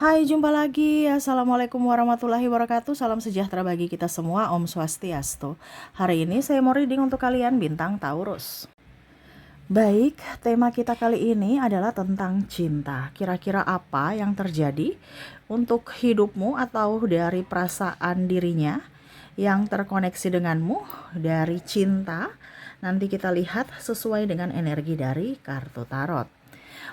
Hai, jumpa lagi. Assalamualaikum warahmatullahi wabarakatuh. Salam sejahtera bagi kita semua. Om Swastiastu. Hari ini saya mau reading untuk kalian bintang Taurus. Baik, tema kita kali ini adalah tentang cinta. Kira-kira apa yang terjadi untuk hidupmu atau dari perasaan dirinya yang terkoneksi denganmu dari cinta? Nanti kita lihat sesuai dengan energi dari kartu tarot.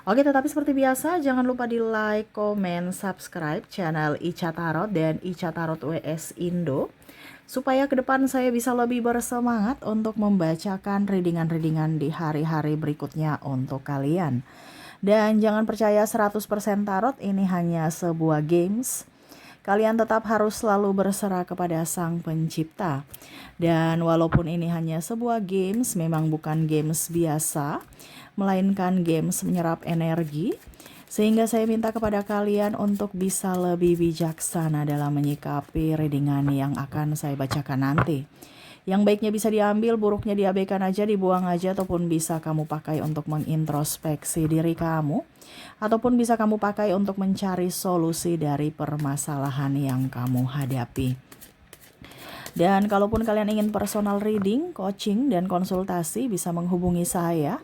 Oke, tetapi seperti biasa, jangan lupa di like, komen, subscribe channel Ica Tarot dan Ica Tarot WS Indo, supaya ke depan saya bisa lebih bersemangat untuk membacakan readingan-readingan di hari-hari berikutnya untuk kalian. Dan jangan percaya 100% tarot ini hanya sebuah games. Kalian tetap harus selalu berserah kepada Sang Pencipta. Dan walaupun ini hanya sebuah games, memang bukan games biasa, melainkan games menyerap energi, sehingga saya minta kepada kalian untuk bisa lebih bijaksana dalam menyikapi readingan yang akan saya bacakan nanti. Yang baiknya bisa diambil, buruknya diabaikan aja, dibuang aja, ataupun bisa kamu pakai untuk mengintrospeksi diri kamu, ataupun bisa kamu pakai untuk mencari solusi dari permasalahan yang kamu hadapi. Dan kalaupun kalian ingin personal reading, coaching, dan konsultasi, bisa menghubungi saya.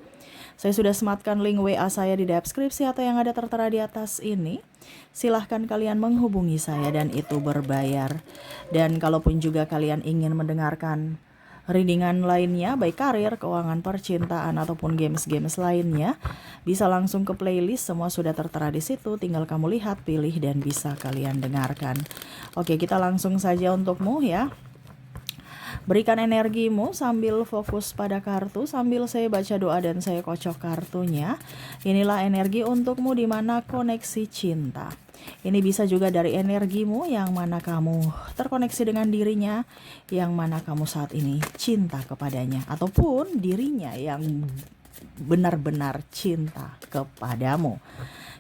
Saya sudah sematkan link WA saya di deskripsi atau yang ada tertera di atas ini. Silahkan kalian menghubungi saya dan itu berbayar. Dan kalaupun juga kalian ingin mendengarkan readingan lainnya, baik karir, keuangan, percintaan, ataupun games-games lainnya, bisa langsung ke playlist, semua sudah tertera di situ. Tinggal kamu lihat, pilih, dan bisa kalian dengarkan. Oke, kita langsung saja untukmu ya. Berikan energimu sambil fokus pada kartu, sambil saya baca doa dan saya kocok kartunya. Inilah energi untukmu di mana koneksi cinta. Ini bisa juga dari energimu yang mana kamu terkoneksi dengan dirinya, yang mana kamu saat ini cinta kepadanya, ataupun dirinya yang benar-benar cinta kepadamu.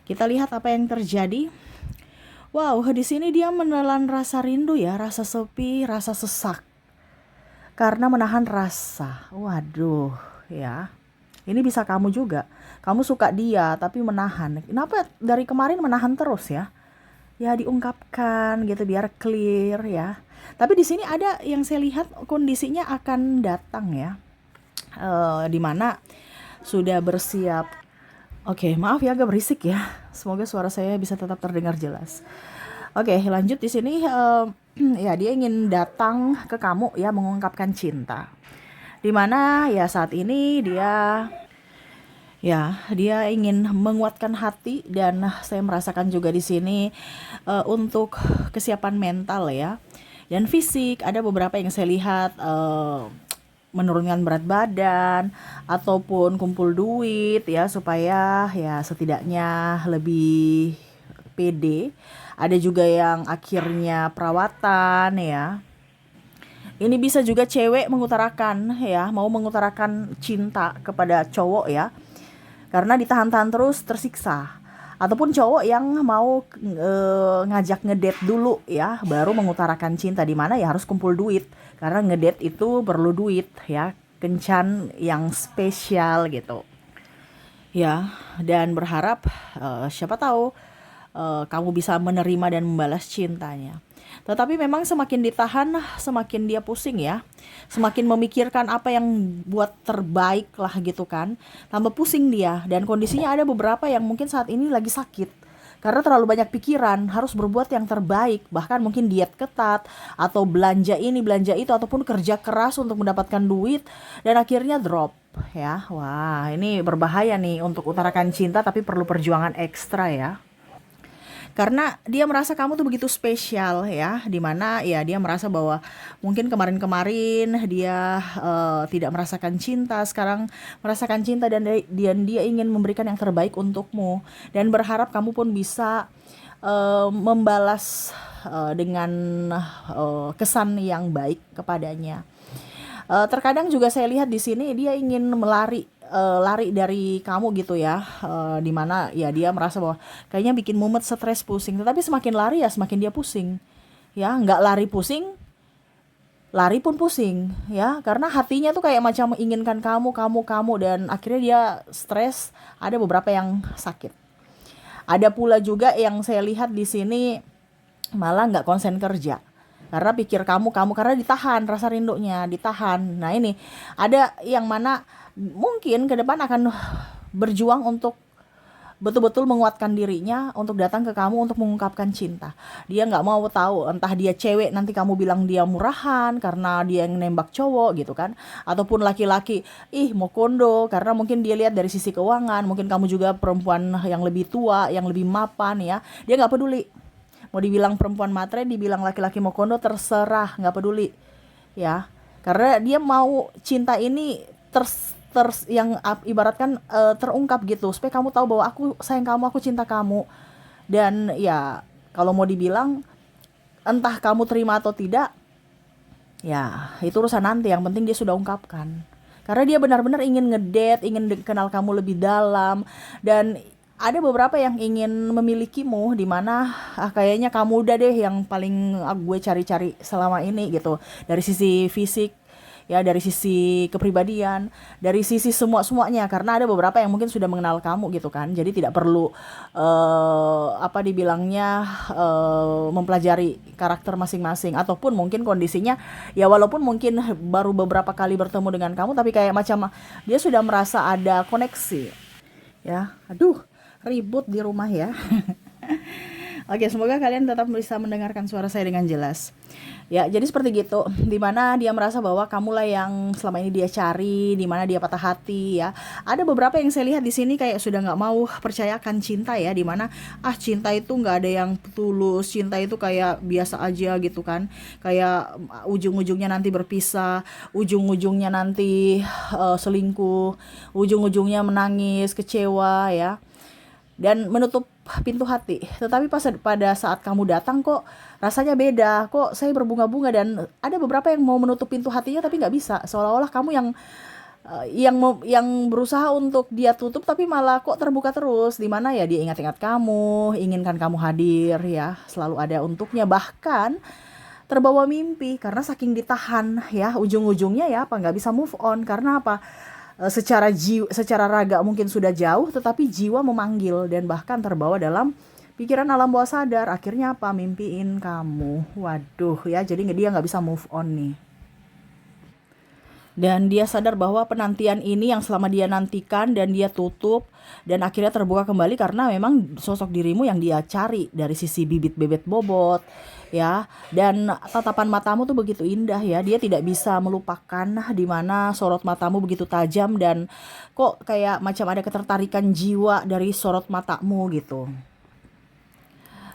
Kita lihat apa yang terjadi. Wow, di sini dia menelan rasa rindu ya, rasa sepi, rasa sesak. Karena menahan rasa. Waduh, ya. Ini bisa kamu juga. Kamu suka dia tapi menahan. Kenapa dari kemarin menahan terus ya? Ya diungkapkan gitu biar clear ya. Tapi di sini ada yang saya lihat kondisinya akan datang ya. Dimana sudah bersiap. Oke, maaf ya agak berisik ya. Semoga suara saya bisa tetap terdengar jelas. Oke, lanjut di sini. Ya, dia ingin datang ke kamu ya, mengungkapkan cinta. Dimana ya saat ini dia ingin menguatkan hati, dan saya merasakan juga di sini untuk kesiapan mental ya dan fisik. Ada beberapa yang saya lihat menurunkan berat badan ataupun kumpul duit ya, supaya ya setidaknya lebih pede. Ada juga yang akhirnya perawatan ya. Ini bisa juga cewek mengutarakan ya, mau mengutarakan cinta kepada cowok ya, karena ditahan-tahan terus tersiksa. Ataupun cowok yang mau ngajak ngedate dulu ya, baru mengutarakan cinta, di mana ya harus kumpul duit. Karena ngedate itu perlu duit ya, kencan yang spesial gitu. Ya, dan berharap siapa tahu kamu bisa menerima dan membalas cintanya. Tetapi memang semakin ditahan, semakin dia pusing ya. Semakin memikirkan apa yang buat terbaik lah gitu kan. Tambah pusing dia, dan kondisinya ada beberapa yang mungkin saat ini lagi sakit. Karena terlalu banyak pikiran, harus berbuat yang terbaik. Bahkan mungkin diet ketat, atau belanja ini, belanja itu, ataupun kerja keras untuk mendapatkan duit, dan akhirnya drop ya. Wah, ini berbahaya nih untuk utarakan cinta, tapi perlu perjuangan ekstra ya. Karena dia merasa kamu tuh begitu spesial ya, dimana ya dia merasa bahwa mungkin kemarin-kemarin dia tidak merasakan cinta, sekarang merasakan cinta, dan dia ingin memberikan yang terbaik untukmu, dan berharap kamu pun bisa membalas dengan kesan yang baik kepadanya. Terkadang juga saya lihat di sini dia ingin lari dari kamu gitu ya, dimana ya dia merasa bahwa kayaknya bikin mumet, stres, pusing. Tetapi semakin lari ya semakin dia pusing ya, nggak lari pusing, lari pun pusing ya, karena hatinya tuh kayak macam menginginkan kamu, dan akhirnya dia stres. Ada beberapa yang sakit. Ada pula juga yang saya lihat di sini malah nggak konsen kerja. Karena pikir kamu karena ditahan rasa rindunya, ditahan. Nah ini ada yang mana mungkin ke depan akan berjuang untuk betul-betul menguatkan dirinya untuk datang ke kamu untuk mengungkapkan cinta. Dia nggak mau tahu entah dia cewek nanti kamu bilang dia murahan karena dia yang nembak cowok gitu kan, ataupun laki-laki mau kondo karena mungkin dia lihat dari sisi keuangan, mungkin kamu juga perempuan yang lebih tua, yang lebih mapan ya. Dia nggak peduli. Mau dibilang perempuan matre, dibilang laki-laki mau kondo, terserah, nggak peduli ya. Karena dia mau cinta ini yang ibaratkan terungkap gitu supaya kamu tahu bahwa aku sayang kamu, aku cinta kamu. Dan ya kalau mau dibilang entah kamu terima atau tidak, ya itu urusan nanti, yang penting dia sudah ungkapkan. Karena dia benar-benar ingin ngedate, ingin kenal kamu lebih dalam, dan ada beberapa yang ingin memilikimu di mana kayaknya kamu udah deh yang paling gue cari-cari selama ini gitu, dari sisi fisik ya, dari sisi kepribadian, dari sisi semuanya, karena ada beberapa yang mungkin sudah mengenal kamu gitu kan, jadi tidak perlu apa dibilangnya mempelajari karakter masing-masing, ataupun mungkin kondisinya ya walaupun mungkin baru beberapa kali bertemu dengan kamu, tapi kayak macam dia sudah merasa ada koneksi ya. Aduh, ribut di rumah ya. Oke, semoga kalian tetap bisa mendengarkan suara saya dengan jelas. Ya, jadi seperti gitu. Dimana dia merasa bahwa kamulah yang selama ini dia cari, dimana dia patah hati ya. Ada beberapa yang saya lihat di sini kayak sudah nggak mau percayakan cinta ya, dimana cinta itu nggak ada yang tulus, cinta itu kayak biasa aja gitu kan. Kayak ujung-ujungnya nanti berpisah, ujung-ujungnya nanti selingkuh, ujung-ujungnya menangis, kecewa ya, dan menutup pintu hati. Tetapi pada saat kamu datang kok rasanya beda, kok saya berbunga-bunga, dan ada beberapa yang mau menutup pintu hatinya tapi nggak bisa, seolah-olah kamu yang berusaha untuk dia tutup tapi malah kok terbuka terus, dimana ya dia ingat-ingat kamu, inginkan kamu hadir ya, selalu ada untuknya, bahkan terbawa mimpi karena saking ditahan ya, ujung-ujungnya ya apa nggak bisa move on. Karena apa? Secara raga mungkin sudah jauh, tetapi jiwa memanggil dan bahkan terbawa dalam pikiran alam bawah sadar. Akhirnya apa? Mimpiin kamu. Waduh ya, jadi dia nggak bisa move on nih. Dan dia sadar bahwa penantian ini yang selama dia nantikan dan dia tutup, dan akhirnya terbuka kembali karena memang sosok dirimu yang dia cari dari sisi bibit bebet bobot ya. Dan tatapan matamu tuh begitu indah ya, dia tidak bisa melupakan di mana sorot matamu begitu tajam, dan kok kayak macam ada ketertarikan jiwa dari sorot matamu gitu.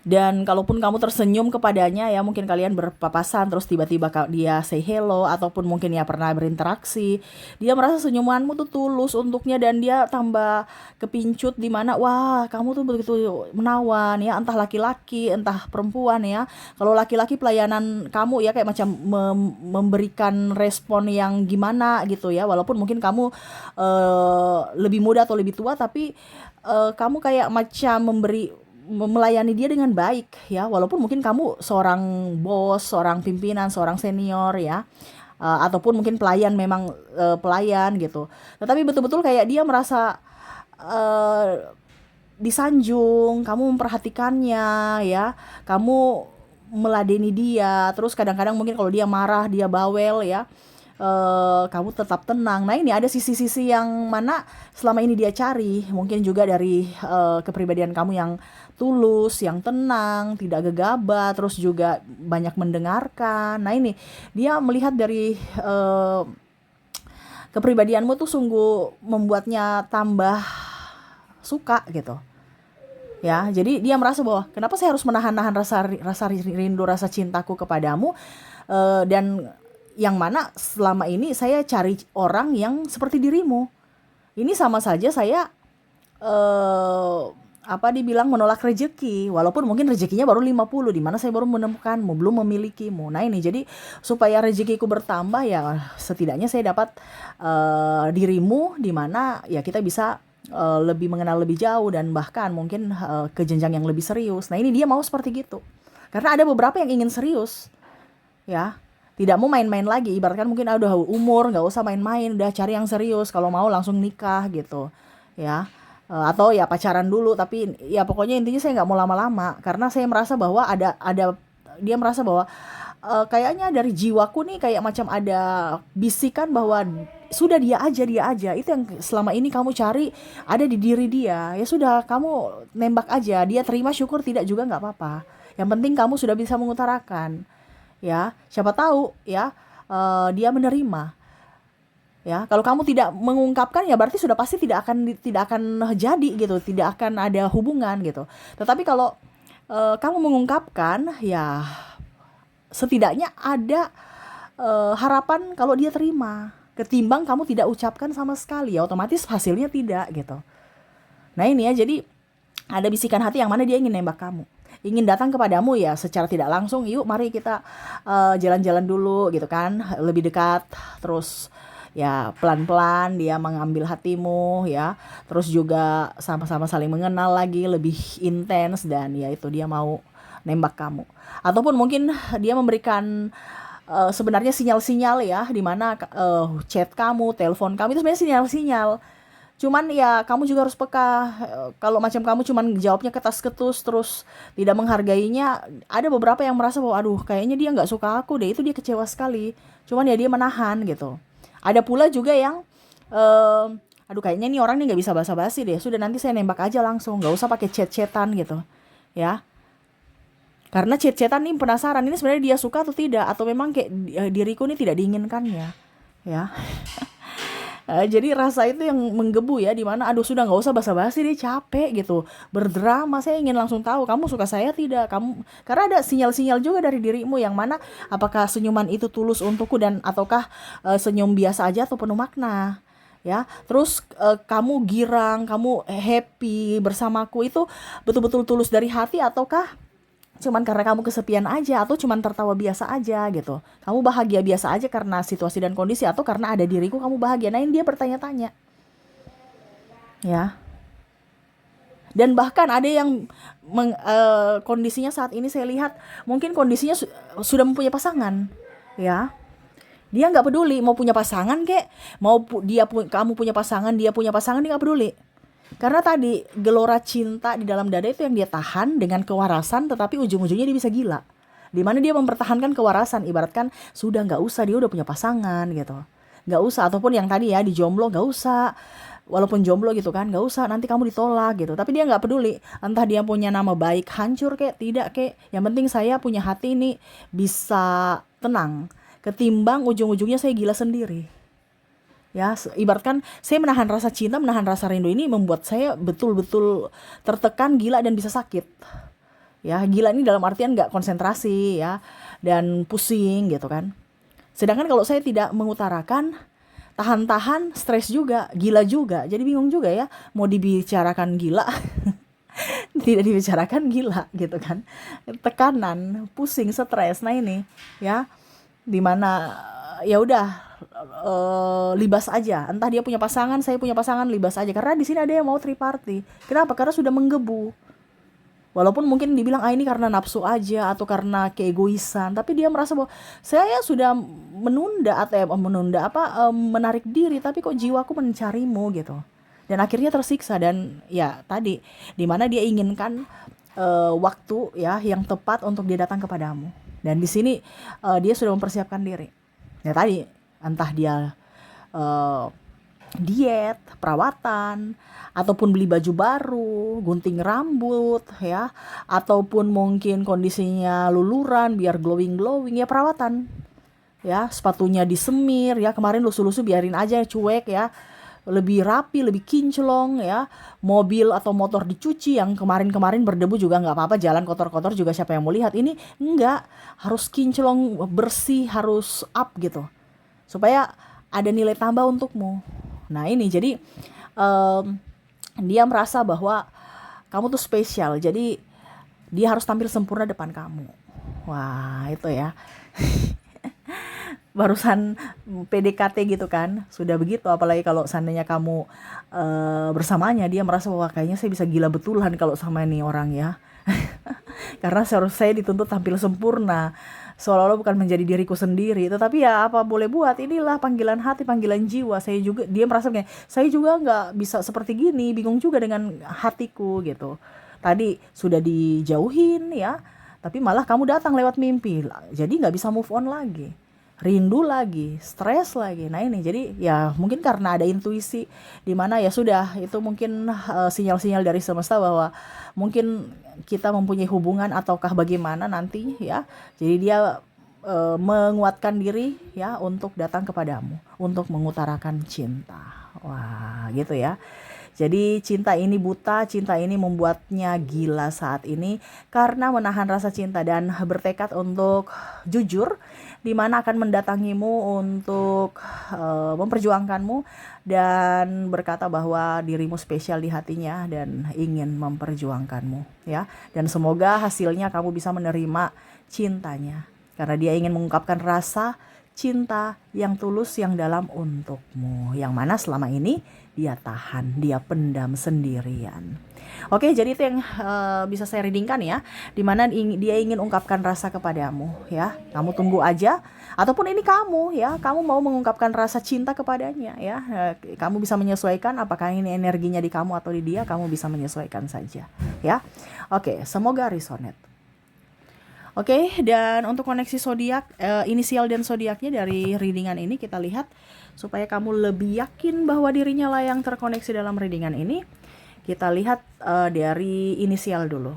Dan kalaupun kamu tersenyum kepadanya ya, mungkin kalian berpapasan terus tiba-tiba dia say hello, ataupun mungkin ya pernah berinteraksi, dia merasa senyumanmu tuh tulus untuknya, dan dia tambah kepincut di mana wah kamu tuh begitu menawan ya, entah laki-laki entah perempuan ya. Kalau laki-laki pelayanan kamu ya kayak macam memberikan respon yang gimana gitu ya, walaupun mungkin kamu lebih muda atau lebih tua, tapi kamu kayak macam melayani dia dengan baik ya, walaupun mungkin kamu seorang bos, seorang pimpinan, seorang senior ya, ataupun mungkin pelayan, memang pelayan gitu, tetapi betul-betul kayak dia merasa disanjung, kamu memperhatikannya ya, kamu meladeni dia. Terus kadang-kadang mungkin kalau dia marah, dia bawel ya, kamu tetap tenang. Nah ini ada sisi-sisi yang mana selama ini dia cari, mungkin juga dari kepribadian kamu yang tulus, yang tenang, tidak gegabah, terus juga banyak mendengarkan. Nah ini dia melihat dari kepribadianmu tuh sungguh membuatnya tambah suka gitu ya. Jadi dia merasa bahwa kenapa saya harus menahan-nahan rasa rindu, rasa cintaku kepadamu, dan yang mana selama ini saya cari orang yang seperti dirimu. Ini sama saja saya dibilang menolak rezeki, walaupun mungkin rezekinya baru 50, di mana saya baru menemukanmu, belum memilikimu. Nah ini jadi supaya rezekiku bertambah ya, setidaknya saya dapat dirimu, di mana ya kita bisa lebih mengenal lebih jauh, dan bahkan mungkin ke jenjang yang lebih serius. Nah ini dia mau seperti gitu, karena ada beberapa yang ingin serius ya, tidak mau main-main lagi. Ibaratkan mungkin udah umur, nggak usah main-main, udah cari yang serius, kalau mau langsung nikah gitu ya. atau ya pacaran dulu, tapi ya pokoknya intinya saya nggak mau lama-lama karena saya merasa bahwa ada dia merasa bahwa kayaknya dari jiwaku nih kayak macam ada bisikan bahwa sudah dia aja itu yang selama ini kamu cari ada di diri dia, ya sudah kamu nembak aja, dia terima syukur, tidak juga nggak apa-apa, yang penting kamu sudah bisa mengutarakan, ya siapa tahu ya dia menerima. Ya, kalau kamu tidak mengungkapkan ya berarti sudah pasti tidak akan jadi gitu, tidak akan ada hubungan gitu. Tetapi kalau kamu mengungkapkan, ya setidaknya ada harapan kalau dia terima. Ketimbang kamu tidak ucapkan sama sekali, ya otomatis hasilnya tidak gitu. Nah ini ya, jadi ada bisikan hati yang mana dia ingin nembak kamu, ingin datang kepadamu ya secara tidak langsung, yuk mari kita jalan-jalan dulu gitu kan, lebih dekat, terus ya pelan-pelan dia mengambil hatimu ya, terus juga sama-sama saling mengenal lagi lebih intens, dan ya itu dia mau nembak kamu. Ataupun mungkin dia memberikan sebenarnya sinyal-sinyal ya, di mana chat kamu, telepon kamu itu sebenarnya sinyal-sinyal. Cuman ya kamu juga harus peka. Kalau macam kamu cuman jawabnya ketas-ketus terus tidak menghargainya, ada beberapa yang merasa bahwa aduh kayaknya dia nggak suka aku deh, itu dia kecewa sekali. Cuman ya dia menahan gitu. Ada pula juga yang aduh kayaknya nih orang nih nggak bisa basa-basi deh, sudah nanti saya nembak aja langsung, nggak usah pakai chat-chatan gitu ya. Karena chat-chatan nih penasaran ini sebenarnya dia suka atau tidak, atau memang kayak diriku nih tidak diinginkannya ya. Jadi rasa itu yang menggebu ya, dimana aduh sudah nggak usah basa-basi deh, capek gitu berdrama, saya ingin langsung tahu kamu suka saya tidak, kamu, karena ada sinyal-sinyal juga dari dirimu yang mana apakah senyuman itu tulus untukku dan ataukah senyum biasa aja atau penuh makna ya. Terus kamu girang, kamu happy bersamaku itu betul-betul tulus dari hati, ataukah cuman karena kamu kesepian aja, atau cuman tertawa biasa aja gitu. Kamu bahagia biasa aja karena situasi dan kondisi, atau karena ada diriku kamu bahagia. Nah, ini dia bertanya-tanya. Ya. Dan bahkan ada yang kondisinya saat ini saya lihat mungkin kondisinya sudah mempunyai pasangan. Ya. Dia nggak peduli mau punya pasangan kek, mau kamu punya pasangan, dia punya pasangan, dia nggak peduli. Karena tadi gelora cinta di dalam dada itu yang dia tahan dengan kewarasan, tetapi ujung-ujungnya dia bisa gila. Dimana dia mempertahankan kewarasan, ibaratkan sudah nggak usah, dia udah punya pasangan gitu. Nggak usah, ataupun yang tadi ya di jomblo nggak usah. Walaupun jomblo gitu kan, nggak usah nanti kamu ditolak gitu. Tapi dia nggak peduli, entah dia punya nama baik hancur kek, tidak kek. Yang penting saya punya hati ini bisa tenang. Ketimbang ujung-ujungnya saya gila sendiri. Ya, ibaratkan saya menahan rasa cinta, menahan rasa rindu ini membuat saya betul-betul tertekan, gila, dan bisa sakit. Ya, gila ini dalam artian nggak konsentrasi ya, dan pusing gitu kan. Sedangkan kalau saya tidak mengutarakan, tahan-tahan, stres juga, gila juga. Jadi bingung juga ya, mau dibicarakan gila, tidak dibicarakan gila gitu kan. Tekanan, pusing, stres. Nah ini ya, dimana ya udah libas aja, entah dia punya pasangan, saya punya pasangan, libas aja, karena di sini ada yang mau triparty. Kenapa? Karena sudah menggebu. Walaupun mungkin dibilang ini karena nafsu aja atau karena keegoisan, tapi dia merasa bahwa saya sudah menunda atau menarik diri, tapi kok jiwaku mencarimu gitu, dan akhirnya tersiksa. Dan ya tadi dimana dia inginkan waktu ya yang tepat untuk dia datang kepadamu, dan di sini dia sudah mempersiapkan diri. Ya tadi entah dia diet, perawatan, ataupun beli baju baru, gunting rambut ya, ataupun mungkin kondisinya luluran biar glowing ya, perawatan ya, sepatunya disemir ya, kemarin lusuh-lusuh biarin aja cuek ya, lebih rapi, lebih kinclong ya. Mobil atau motor dicuci, yang kemarin-kemarin berdebu juga nggak apa-apa, jalan kotor-kotor juga siapa yang mau lihat. Ini enggak, harus kinclong, bersih, harus up gitu, supaya ada nilai tambah untukmu. Nah ini jadi dia merasa bahwa kamu tuh spesial, jadi dia harus tampil sempurna depan kamu. Wah itu ya. Barusan PDKT gitu kan, sudah begitu, apalagi kalau seandainya kamu bersamanya, dia merasa bahwa kayaknya saya bisa gila betulan kalau sama ini orang ya. Karena saya dituntut tampil sempurna, seolah-olah bukan menjadi diriku sendiri. Tetapi ya apa boleh buat, inilah panggilan hati, panggilan jiwa. Saya juga, dia merasa kayak, saya juga nggak bisa seperti gini, bingung juga dengan hatiku gitu. Tadi sudah dijauhin ya, tapi malah kamu datang lewat mimpi. Jadi nggak bisa move on lagi. Rindu lagi, stres lagi. Nah ini jadi ya mungkin karena ada intuisi di mana ya sudah, itu mungkin sinyal-sinyal dari semesta bahwa mungkin kita mempunyai hubungan ataukah bagaimana nanti ya. Jadi dia menguatkan diri ya untuk datang kepadamu, untuk mengutarakan cinta. Wah, gitu ya. Jadi cinta ini buta, cinta ini membuatnya gila saat ini karena menahan rasa cinta dan bertekad untuk jujur, di mana akan mendatangimu untuk memperjuangkanmu dan berkata bahwa dirimu spesial di hatinya dan ingin memperjuangkanmu ya. Dan semoga hasilnya kamu bisa menerima cintanya karena dia ingin mengungkapkan rasa cinta yang tulus yang dalam untukmu, yang mana selama ini dia tahan, dia pendam sendirian. Oke, jadi itu yang bisa saya readingkan ya, dimana dia ingin ungkapkan rasa kepadamu ya. Kamu tunggu aja, ataupun ini kamu ya, kamu mau mengungkapkan rasa cinta kepadanya ya. Kamu bisa menyesuaikan apakah ini energinya di kamu atau di dia, kamu bisa menyesuaikan saja ya. Oke, semoga resonate. Oke, dan untuk koneksi zodiak, inisial dan zodiaknya dari readingan ini kita lihat supaya kamu lebih yakin bahwa dirinya lah yang terkoneksi dalam readingan ini. Kita lihat dari inisial dulu.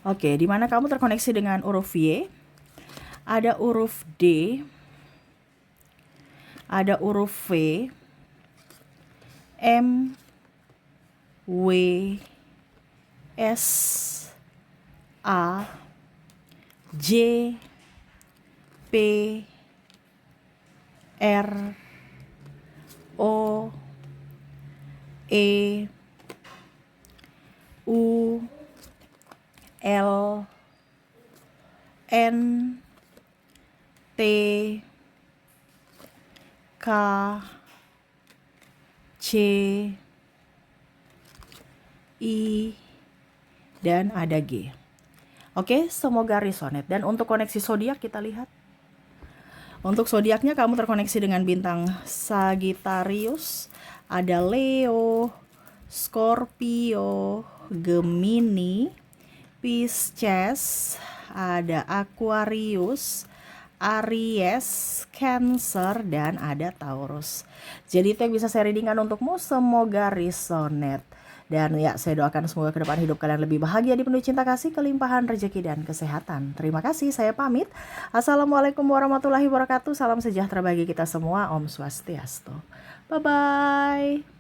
Oke, di mana kamu terkoneksi dengan huruf Y, ada huruf D, ada huruf V, M, W, S, A, J, P, R, O, E, U, L, N, T, K, C, I, dan ada G. Oke, semoga resonate. Dan untuk koneksi zodiak kita lihat. Untuk zodiaknya kamu terkoneksi dengan bintang Sagittarius, ada Leo, Scorpio, Gemini, Pisces, ada Aquarius, Aries, Cancer, dan ada Taurus. Jadi itu yang bisa saya readingkan untukmu, semoga resonate. Dan ya, saya doakan semoga ke depan hidup kalian lebih bahagia, dipenuhi cinta kasih, kelimpahan rezeki dan kesehatan. Terima kasih, saya pamit. Assalamualaikum warahmatullahi wabarakatuh. Salam sejahtera bagi kita semua. Om Swastiastu. Bye-bye.